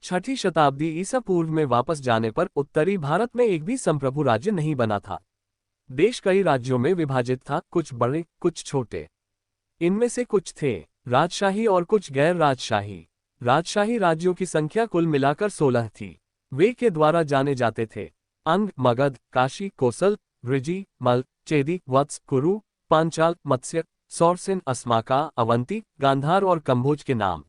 छठी शताब्दी ईसा पूर्व में वापस जाने पर उत्तरी भारत में एक भी संप्रभु राज्य नहीं बना था। देश कई राज्यों में विभाजित था, कुछ बड़े कुछ छोटे। इनमें से कुछ थे राजशाही और कुछ गैर राजशाही। राजशाही राज्यों की संख्या कुल मिलाकर 16 थी। वे के द्वारा जाने जाते थे: अंग, मगध, काशी, कोसल, ऋजि, मल, चेदी, वत्स, कुरु, पांचाल, मत्स्य, सौरसेन, अस्माका, अवंती, गांधार और कंभोज के नाम।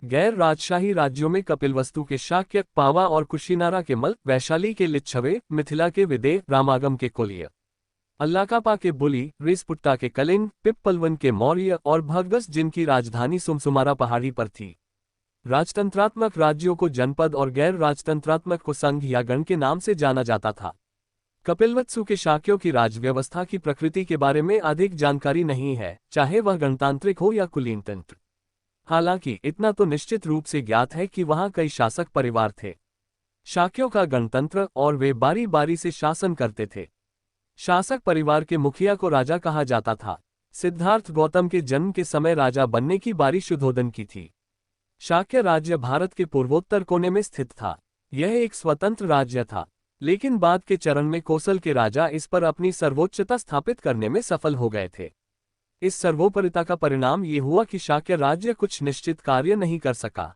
गैर राजशाही राज्यों में कपिलवस्तु के शाक्य, पावा और कुशीनारा के मल, वैशाली के लिच्छवे, मिथिला के विदेह, रामागम के कोलिय, अल्लाकापा के बुली, रिसपुट्टा के कलिंग, पिप्पलवन के मौर्य और भगस जिनकी राजधानी सुमसुमारा पहाड़ी पर थी। राजतंत्रात्मक राज्यों को जनपद और गैर राजतंत्रात्मक को संघ या गण के नाम से जाना जाता था। कपिलवत्सु के शाक्यों की राजव्यवस्था की प्रकृति के बारे में अधिक जानकारी नहीं है, चाहे वह गणतांत्रिक हो या कुलीनतंत्र। हालांकि इतना तो निश्चित रूप से ज्ञात है कि वहां कई शासक परिवार थे। शाक्यों का गणतंत्र और वे बारी बारी से शासन करते थे। शासक परिवार के मुखिया को राजा कहा जाता था। सिद्धार्थ गौतम के जन्म के समय राजा बनने की बारी शुद्धोदन की थी। शाक्य राज्य भारत के पूर्वोत्तर कोने में स्थित था। यह एक स्वतंत्र राज्य था, लेकिन बाद के चरण में कोसल के राजा इस पर अपनी सर्वोच्चता स्थापित करने में सफल हो गए थे। इस सर्वोपरिता का परिणाम ये हुआ कि शाक्य राज्य कुछ निश्चित कार्य नहीं कर सका।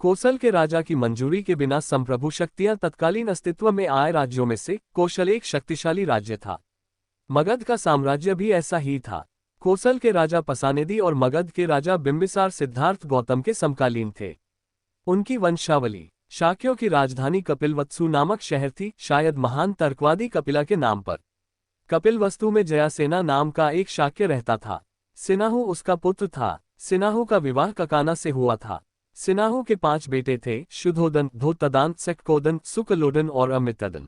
कोसल के राजा की मंजूरी के बिना संप्रभु शक्तियां तत्कालीन अस्तित्व में आए राज्यों में से कोशल एक शक्तिशाली राज्य था। मगध का साम्राज्य भी ऐसा ही था। कोसल के राजा पसानेदी और मगध के राजा बिंबिसार सिद्धार्थ गौतम के समकालीन थे। उनकी वंशावली: शाक्यों की राजधानी कपिलवत्सु नामक शहर थी, शायद महान तर्कवादी कपिला के नाम पर। कपिलवस्तु में जयासेना नाम का एक शाक्य रहता था। सिनाहु उसका पुत्र था। सिनाहु का विवाह ककाना से हुआ था। सिनाहु के 5 बेटे थे: शुद्धोदन, धोतदान, सेक्कोदन, सुकलोदन और अमितदन।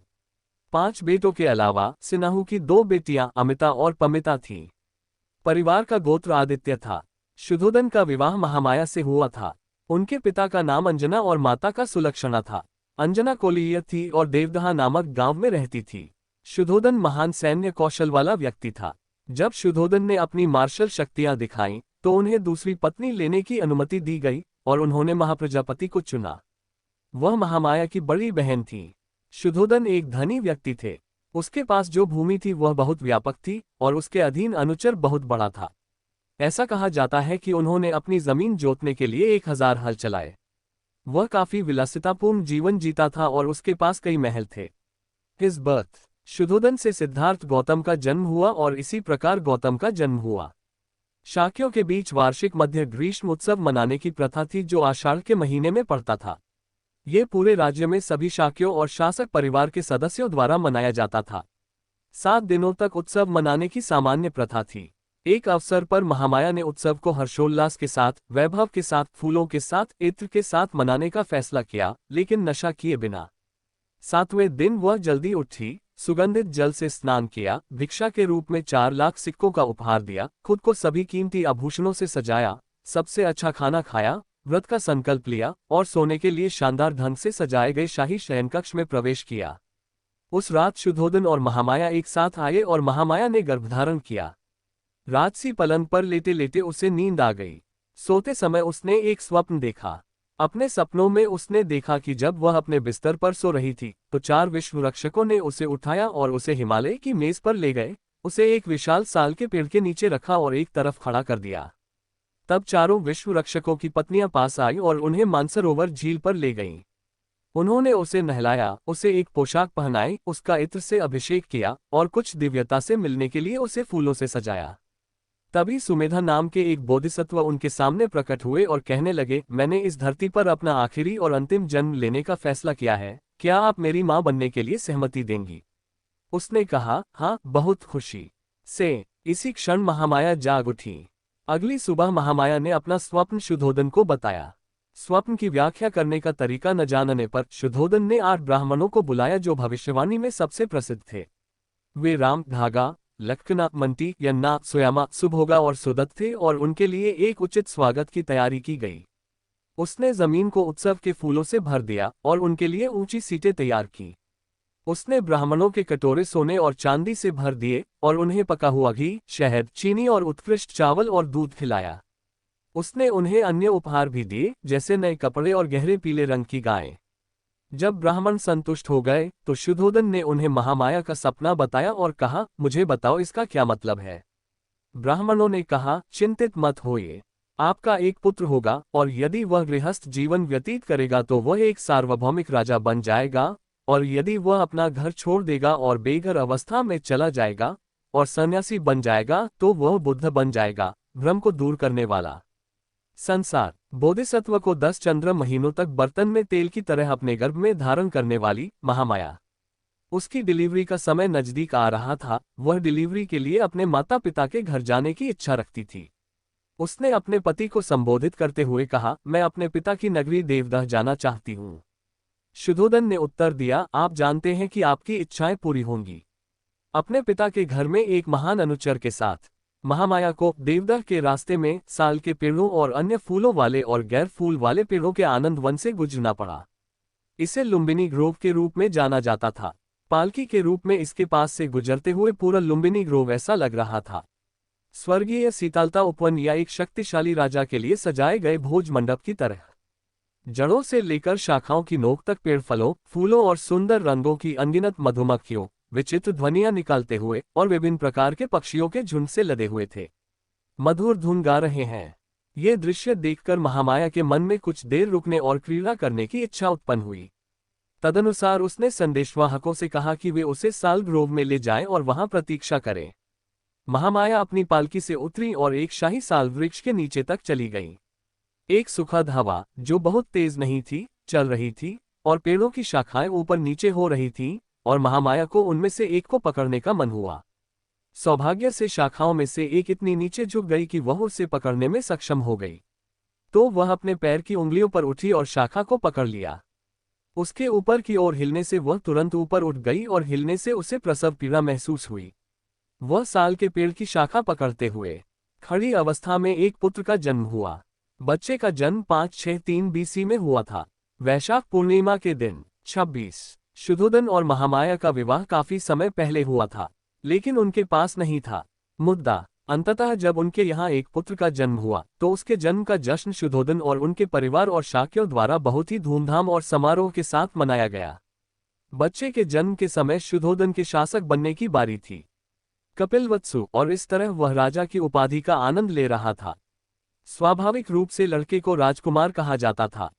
5 बेटों के अलावा सिनाहु की 2 बेटियां अमिता और पमिता थीं। परिवार का गोत्र आदित्य था। शुद्धोदन का विवाह महामाया से हुआ था। उनके पिता का नाम अंजना और माता का सुलक्षणा था। अंजना कोलीय थी और देवदहा नामक गांव में रहती थी। शुद्धोदन महान सैन्य कौशल वाला व्यक्ति था। जब शुद्धोदन ने अपनी मार्शल शक्तियां दिखाईं, तो उन्हें दूसरी पत्नी लेने की अनुमति दी गई और उन्होंने महाप्रजापति को चुना। वह महामाया की बड़ी बहन थी। शुद्धोदन एक धनी व्यक्ति थे। उसके पास जो भूमि थी वह बहुत व्यापक थी और उसके अधीन अनुचर बहुत बड़ा था। ऐसा कहा जाता है कि उन्होंने अपनी जमीन जोतने के लिए 1000 हल चलाए। वह काफी विलासितापूर्ण जीवन जीता था और उसके पास कई महल थे। हिज बर्थ: शुद्धोदन से सिद्धार्थ गौतम का जन्म हुआ और इसी प्रकार गौतम का जन्म हुआ। शाक्यों के बीच वार्षिक मध्य ग्रीष्म उत्सव मनाने की प्रथा थी, जो आषाढ़ के महीने में पड़ता था। ये पूरे राज्य में सभी शाक्यों और शासक परिवार के सदस्यों द्वारा मनाया जाता था। 7 दिनों तक उत्सव मनाने की सामान्य प्रथा थी। एक अवसर पर महामाया ने उत्सव को हर्षोल्लास के साथ, वैभव के साथ, फूलों के साथ, इत्र के साथ मनाने का फैसला किया, लेकिन नशा किए बिना। 7वें दिन वह जल्दी उठी, सुगंधित जल से स्नान किया, भिक्षा के रूप में 4 लाख सिक्कों का उपहार दिया, खुद को सभी कीमती आभूषणों से सजाया, सबसे अच्छा खाना खाया, व्रत का संकल्प लिया और सोने के लिए शानदार ढंग से सजाए गए शाही शयनकक्ष में प्रवेश किया। उस रात शुद्धोदन और महामाया एक साथ आए और महामाया ने गर्भधारण किया। राजसी पलंग पर लेटे लेटे उसे नींद आ गई। सोते समय उसने एक स्वप्न देखा। अपने सपनों में उसने देखा कि जब वह अपने बिस्तर पर सो रही थी, तो 4 विश्व रक्षकों ने उसे उठाया और उसे हिमालय की मेज पर ले गए, उसे एक विशाल साल के पेड़ के नीचे रखा और एक तरफ खड़ा कर दिया। तब चारों विश्व रक्षकों की पत्नियां पास आई और उन्हें मानसरोवर झील पर ले गईं। उन्होंने उसे नहलाया, उसे एक पोशाक पहनाई, उसका इत्र से अभिषेक किया और कुछ दिव्यता से मिलने के लिए उसे फूलों से सजाया। तभी सुमेधा नाम के एक बोधिसत्व उनके सामने प्रकट हुए और कहने लगे, मैंने इस धरती पर अपना आखिरी और अंतिम जन्म लेने का फैसला किया है, क्या आप मेरी मां बनने के लिए सहमति देंगी? उसने कहा, हाँ, बहुत खुशी से। इसी क्षण महामाया जाग उठी। अगली सुबह महामाया ने अपना स्वप्न शुद्धोदन को बताया। स्वप्न की व्याख्या करने का तरीका न जानने पर शुद्धोदन ने 8 ब्राह्मणों को बुलाया जो भविष्यवाणी में सबसे प्रसिद्ध थे। वे राम, धागा, लक्ष्मणा, मंटी, यन्ना, सोयामा, सुभोगा और सुदत्त थे और उनके लिए एक उचित स्वागत की तैयारी की गई। उसने जमीन को उत्सव के फूलों से भर दिया और उनके लिए ऊंची सीटें तैयार की। उसने ब्राह्मणों के कटोरे सोने और चांदी से भर दिए और उन्हें पका हुआ घी, शहद, चीनी और उत्कृष्ट चावल और दूध खिलाया। उसने उन्हें अन्य उपहार भी दिए, जैसे नए कपड़े और गहरे पीले रंग की गायें। जब ब्राह्मण संतुष्ट हो गए तो शुद्धोधन ने उन्हें महामाया का सपना बताया और कहा, मुझे बताओ इसका क्या मतलब है। ब्राह्मणों ने कहा, चिंतित मत होइए, आपका एक पुत्र होगा और यदि वह गृहस्थ जीवन व्यतीत करेगा तो वह एक सार्वभौमिक राजा बन जाएगा, और यदि वह अपना घर छोड़ देगा और बेघर अवस्था में चला जाएगा और सन्यासी बन जाएगा तो वह बुद्ध बन जाएगा, भ्रम को दूर करने वाला। संसार बोधिसत्व को 10 चंद्र महीनों तक बर्तन में तेल की तरह अपने गर्भ में धारण करने वाली महामाया। उसकी डिलीवरी का समय नजदीक आ रहा था। वह डिलीवरी के लिए अपने माता पिता के घर जाने की इच्छा रखती थी। उसने अपने पति को संबोधित करते हुए कहा, मैं अपने पिता की नगरी देवदह जाना चाहती हूँ। शुद्धोधन ने उत्तर दिया, आप जानते हैं कि आपकी इच्छाएं पूरी होंगी। अपने पिता के घर में एक महान अनुचर के साथ महामाया को देवदह के रास्ते में साल के पेड़ों और अन्य फूलों वाले और गैर फूल वाले पेड़ों के आनंद वन से गुजरना पड़ा। इसे लुम्बिनी ग्रोव के रूप में जाना जाता था। पालकी के रूप में इसके पास से गुजरते हुए पूरा लुम्बिनी ग्रोव ऐसा लग रहा था स्वर्गीय शीतलता उपवन या एक शक्तिशाली राजा के लिए सजाए गए भोज मंडप की तरह। जड़ों से लेकर शाखाओं की नोक तक पेड़ फलों, फूलों और सुंदर रंगों की अनगिनत मधुमक्खियों, विचित्र ध्वनियां निकालते हुए और विभिन्न प्रकार के पक्षियों के झुंड से लदे हुए थे। मधुर धुन गा रहे हैं। ये दृश्य देखकर महामाया के मन में कुछ देर रुकने और क्रीड़ा करने की इच्छा उत्पन्न हुई। तदनुसार उसने संदेशवाहकों से कहा कि वे उसे साल ग्रोव में ले जाएं और वहां प्रतीक्षा करें। महामाया अपनी पालकी से उतरी और एक शाही साल वृक्ष के नीचे तक चली गई। एक सुखद हवा, जो बहुत तेज नहीं थी, चल रही थी और पेड़ों की शाखाएं ऊपर नीचे हो रही थीं, और महामाया को उनमें से एक को पकड़ने का मन हुआ। सौभाग्य से शाखाओं में से एक इतनी नीचे झुक गई कि वह उसे पकड़ने में सक्षम हो गई। तो वह अपने पैर की उंगलियों पर उठी और शाखा को पकड़ लिया। उसके ऊपर की ओर हिलने से वह तुरंत ऊपर उठ गई और हिलने से उसे प्रसव पीड़ा महसूस हुई। वह साल के पेड़ की शाखा पकड़ते हुए खड़ी अवस्था में एक पुत्र का जन्म हुआ। बच्चे का जन्म 563 बीसी में हुआ था। वैशाख पूर्णिमा के दिन 26। शुद्धोधन और महामाया का विवाह काफी समय पहले हुआ था, लेकिन उनके पास नहीं था मुद्दा। अंततः जब उनके यहाँ एक पुत्र का जन्म हुआ तो उसके जन्म का जश्न शुद्धोधन और उनके परिवार और शाक्यों द्वारा बहुत ही धूमधाम और समारोह के साथ मनाया गया। बच्चे के जन्म के समय शुद्धोधन के शासक बनने की बारी थी, कपिलवत्सु, और इस तरह वह राजा की उपाधि का आनंद ले रहा था। स्वाभाविक रूप से लड़के को राजकुमार कहा जाता था।